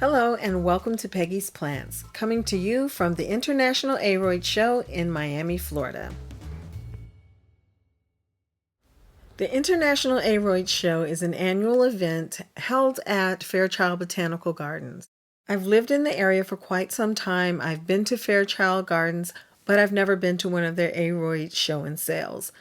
Hello and welcome to Peggy's Plants, coming to you from the International Aroid Show in Miami, Florida. The International Aroid Show is an annual event held at Fairchild Botanical Gardens. I've lived in the area for quite some time. I've been to Fairchild Gardens, but I've never been to one of their Aroid show and sales.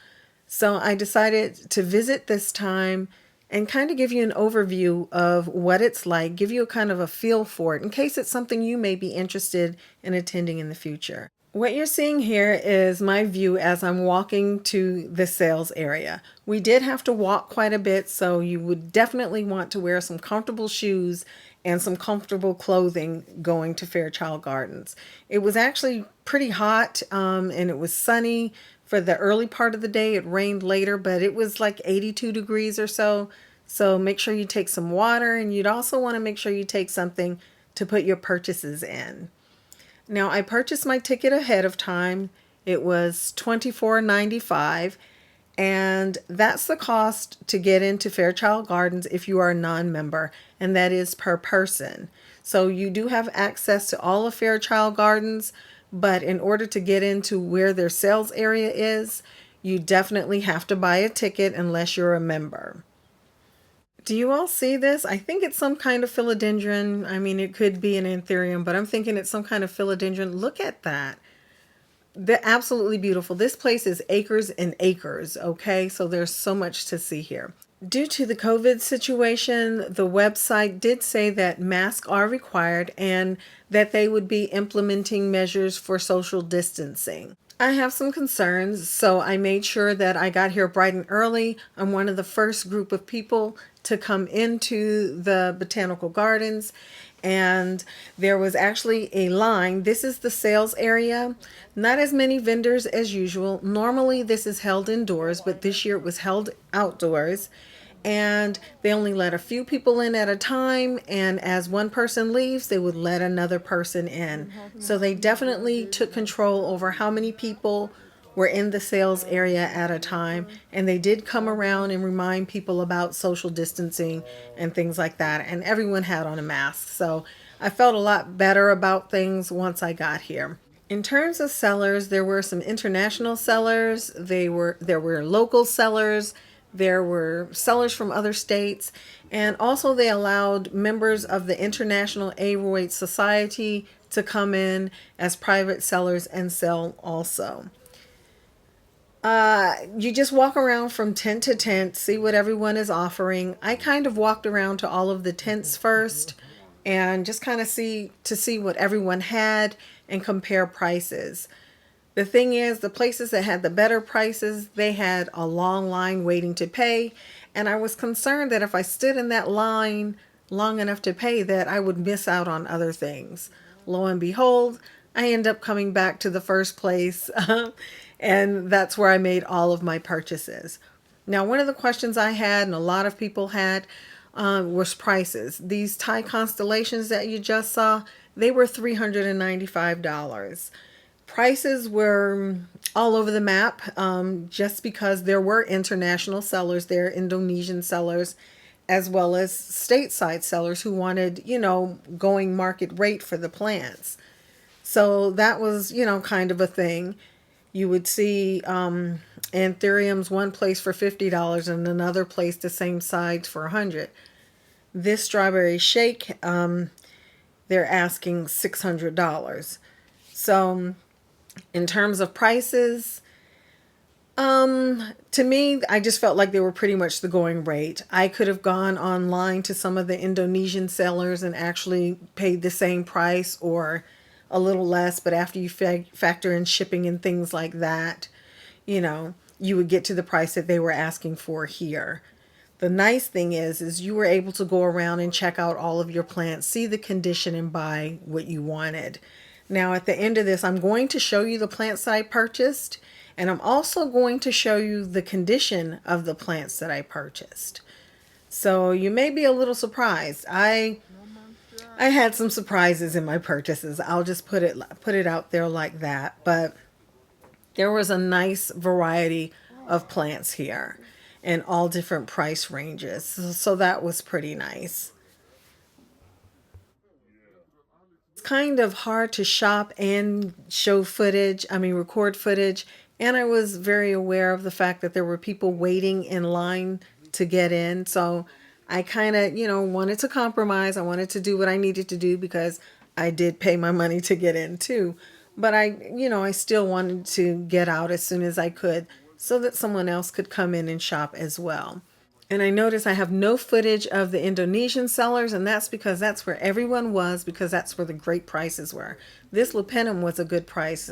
So I decided to visit this time and kind of give you an overview of what it's like, give you a kind of a feel for it in case it's something you may be interested in attending in the future. What you're seeing here is my view as I'm walking to the sales area. We did have to walk quite a bit, so you would definitely want to wear some comfortable shoes and some comfortable clothing going to Fairchild Gardens. It was actually pretty hot and it was sunny for the early part of the day. It rained later, but it was like 82 degrees or so. So make sure you take some water, and you'd also want to make sure you take something to put your purchases in. Now, I purchased my ticket ahead of time. It was $24.95, and that's the cost to get into Fairchild Gardens if you are a non-member, and that is per person. So you do have access to all of Fairchild Gardens, but in order to get into where their sales area is, you definitely have to buy a ticket unless you're a member. Do you all see this? I think it's some kind of philodendron. I mean, it could be an anthurium, but I'm thinking it's some kind of philodendron. Look at that. They're absolutely beautiful. This place is acres and acres, okay? So there's so much to see here. Due to the COVID situation, the website did say that masks are required and that they would be implementing measures for social distancing. I have some concerns, so I made sure that I got here bright and early. I'm one of the first group of people to come into the botanical gardens, and there was actually a line. This is the sales area. Not as many vendors as usual. Normally this is held indoors, but this year it was held outdoors. And they only let a few people in at a time, and as one person leaves, they would let another person in. So they definitely took control over how many people were in the sales area at a time, and they did come around and remind people about social distancing and things like that, and everyone had on a mask. So I felt a lot better about things once I got here. In terms of sellers, there were some international sellers, there were local sellers, there were sellers from other states, and also they allowed members of the International Aroid Society to come in as private sellers and sell also. You just walk around from tent to tent, see what everyone is offering. I kind of walked around to all of the tents first and just kind of see what everyone had and compare prices. The thing is, the places that had the better prices, they had a long line waiting to pay. And I was concerned that if I stood in that line long enough to pay, that I would miss out on other things. Lo and behold, I end up coming back to the first place. And that's where I made all of my purchases. Now, one of the questions I had, and a lot of people had, was prices. These Thai constellations that you just saw, they were $395. Prices were all over the map, just because there were international sellers there, Indonesian sellers, as well as stateside sellers who wanted, going market rate for the plants. So that was, kind of a thing. You would see anthuriums one place for $50 and another place the same size for $100. This strawberry shake, they're asking $600. So in terms of prices, to me, I just felt like they were pretty much the going rate. I could have gone online to some of the Indonesian sellers and actually paid the same price or a little less, but after you factor in shipping and things like that, you would get to the price that they were asking for here. The nice thing is you were able to go around and check out all of your plants, see the condition, and buy what you wanted. Now, at the end of this, I'm going to show you the plants that I purchased, and I'm also going to show you the condition of the plants that I purchased. So you may be a little surprised. I had some surprises in my purchases. I'll just put it out there like that. But there was a nice variety of plants here in all different price ranges. So that was pretty nice. kind of hard to shop and show footage, record footage. And I was very aware of the fact that there were people waiting in line to get in. So I kind of, wanted to compromise. I wanted to do what I needed to do because I did pay my money to get in too. But I still wanted to get out as soon as I could so that someone else could come in and shop as well. And I notice I have no footage of the Indonesian sellers, and that's because that's where everyone was, because that's where the great prices were. This Lupinum was a good price.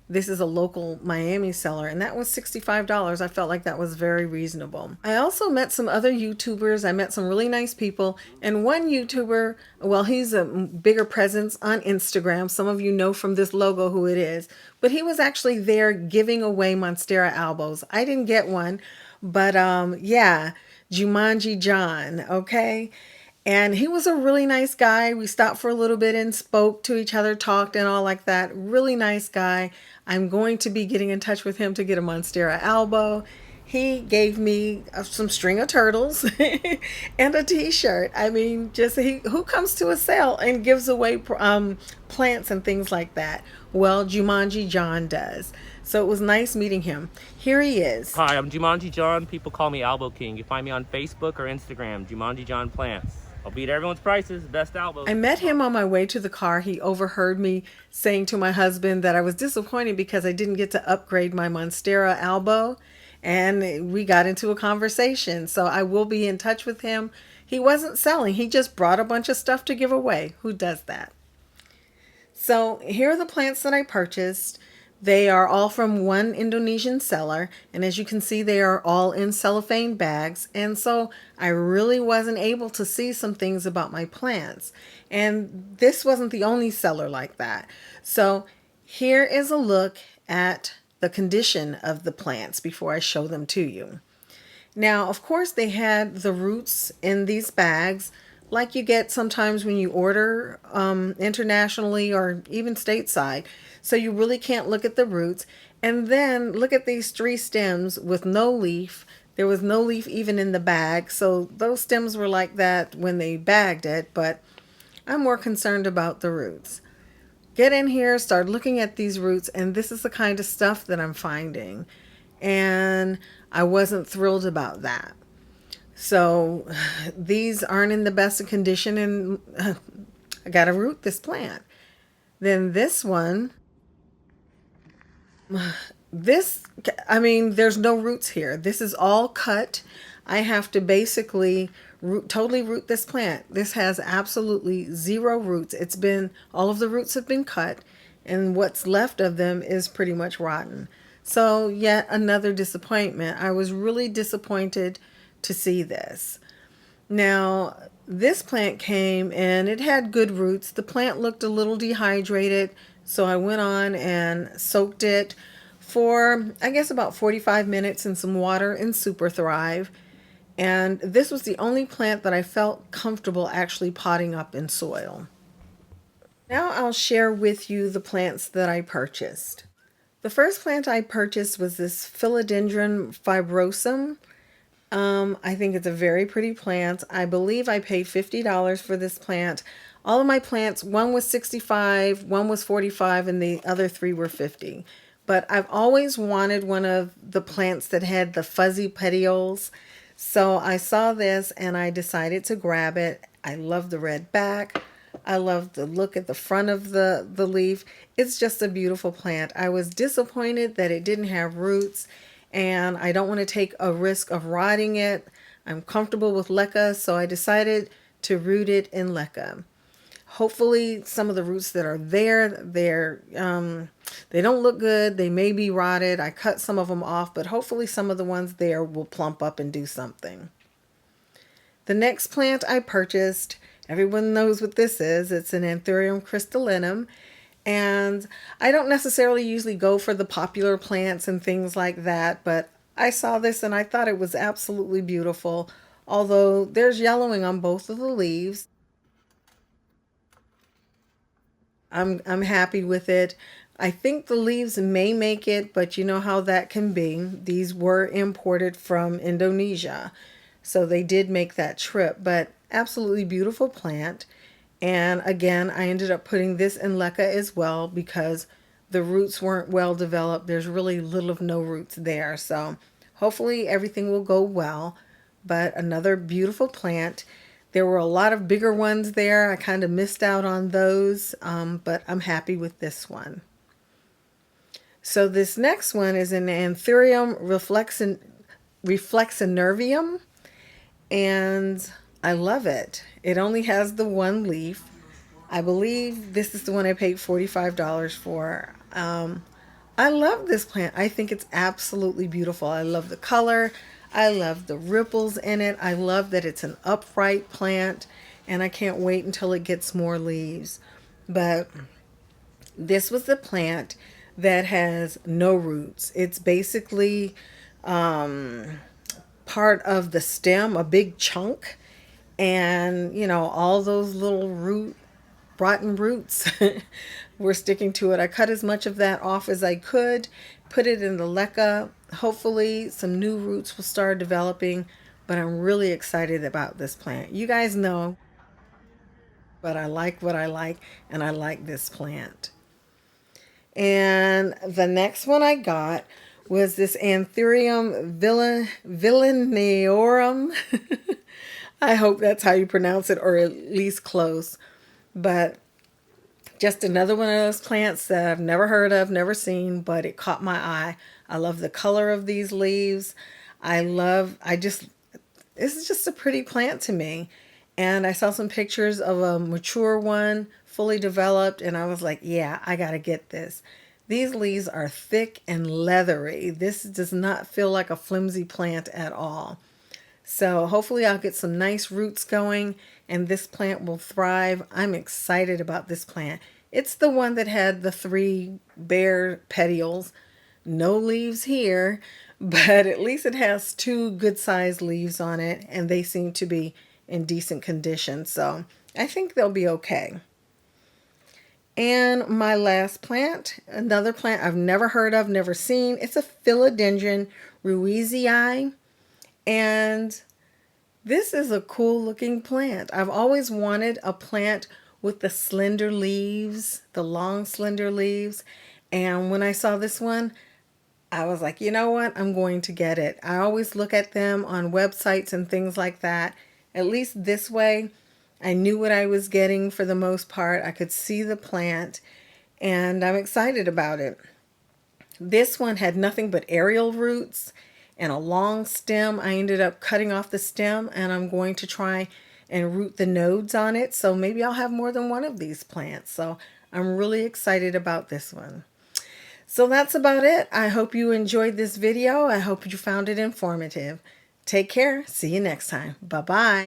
This is a local Miami seller, and that was $65. I felt like that was very reasonable. I also met some other YouTubers. I met some really nice people, and one YouTuber, well, he's a bigger presence on Instagram. Some of you know from this logo who it is, but he was actually there giving away Monstera albos. I didn't get one, but yeah, Jumanji John, okay? And he was a really nice guy. We stopped for a little bit and spoke to each other, talked and all like that. Really nice guy. I'm going to be getting in touch with him to get a Monstera albo. He gave me some string of turtles and a t-shirt. Who comes to a sale and gives away plants and things like that? Well, Jumanji John does. So it was nice meeting him. Here he is. Hi, I'm Jumanji John. People call me Albo King. You find me on Facebook or Instagram, Jumanji John Plants. I'll beat everyone's prices, best albos. I met him on my way to the car. He overheard me saying to my husband that I was disappointed because I didn't get to upgrade my Monstera albo. And we got into a conversation. So I will be in touch with him. He wasn't selling. He just brought a bunch of stuff to give away. Who does that? So here are the plants that I purchased. They are all from one Indonesian seller, and as you can see, they are all in cellophane bags, and so I really wasn't able to see some things about my plants. And this wasn't the only seller like that. So here is a look at the condition of the plants before I show them to you. Now, of course, they had the roots in these bags, like you get sometimes when you order internationally or even stateside. So you really can't look at the roots. And then look at these 3 stems with no leaf. There was no leaf even in the bag. So those stems were like that when they bagged it, but I'm more concerned about the roots. Get in here, start looking at these roots, and this is the kind of stuff that I'm finding. And I wasn't thrilled about that. So these aren't in the best of condition, and I got to root this plant. Then this one, there's no roots here. This is all cut. I have to basically totally root this plant. This has absolutely 0 roots. All of the roots have been cut, and what's left of them is pretty much rotten. So yet another disappointment. I was really disappointed to see this. Now, this plant came and it had good roots. The plant looked a little dehydrated, so I went on and soaked it for, I guess, about 45 minutes in some water in Super Thrive. And this was the only plant that I felt comfortable actually potting up in soil. Now I'll share with you the plants that I purchased. The first plant I purchased was this Philodendron fibrosum. I think it's a very pretty plant. I believe I paid $50 for this plant. All of my plants, one was $65, one was $45, and the other 3 were $50. But I've always wanted one of the plants that had the fuzzy petioles. So I saw this and I decided to grab it. I love the red back. I love the look at the front of the leaf. It's just a beautiful plant. I was disappointed that it didn't have roots, and I don't want to take a risk of rotting it. I'm comfortable with leca, so I decided to root it in leca. Hopefully some of the roots that are there, they don't look good. They may be rotted. I cut some of them off, but hopefully some of the ones there will plump up and do something. The next plant I purchased, everyone knows what this is. It's an Anthurium crystallinum. And I don't necessarily usually go for the popular plants and things like that, but I saw this and I thought it was absolutely beautiful. Although there's yellowing on both of the leaves. I'm happy with it. I think the leaves may make it, but you know how that can be. These were imported from Indonesia, so they did make that trip, but absolutely beautiful plant. And again, I ended up putting this in leca as well because the roots weren't well developed. There's really little of no roots there. So hopefully everything will go well. But another beautiful plant. There were a lot of bigger ones there. I kind of missed out on those, but I'm happy with this one. So this next one is an Anthurium reflexinervium, and I love it. It only has the one leaf. I believe this is the one I paid $45 for. I love this plant. I think it's absolutely beautiful. I love the color. I love the ripples in it. I love that it's an upright plant, and I can't wait until it gets more leaves. But this was the plant that has no roots. It's basically part of the stem, a big chunk, and all those little rotten roots were sticking to it. I cut as much of that off as I could, put it in the leca. Hopefully some new roots will start developing, but I'm really excited about this plant. You guys know, but I like what I like, and I like this plant. And the next one I got was this Anthurium villaneorum. I hope that's how you pronounce it, or at least close. But just another one of those plants that I've never heard of, never seen, but it caught my eye. I love the color of these leaves. This is just a pretty plant to me. And I saw some pictures of a mature one, fully developed, and I was like, yeah, I gotta get this. These leaves are thick and leathery. This does not feel like a flimsy plant at all. So hopefully I'll get some nice roots going and this plant will thrive. I'm excited about this plant. It's the one that had the 3 bare petioles. No leaves here, but at least it has 2 good-sized leaves on it, and they seem to be in decent condition. So I think they'll be okay. And my last plant, another plant I've never heard of, never seen. It's a Philodendron ruizii. And this is a cool looking plant. I've always wanted a plant with the slender leaves, the long slender leaves. And when I saw this one, I was like, you know what? I'm going to get it. I always look at them on websites and things like that. At least this way, I knew what I was getting for the most part. I could see the plant, and I'm excited about it. This one had nothing but aerial roots and a long stem. I ended up cutting off the stem, and I'm going to try and root the nodes on it. So maybe I'll have more than one of these plants. So I'm really excited about this one. So that's about it. I hope you enjoyed this video. I hope you found it informative. Take care. See you next time. Bye-bye.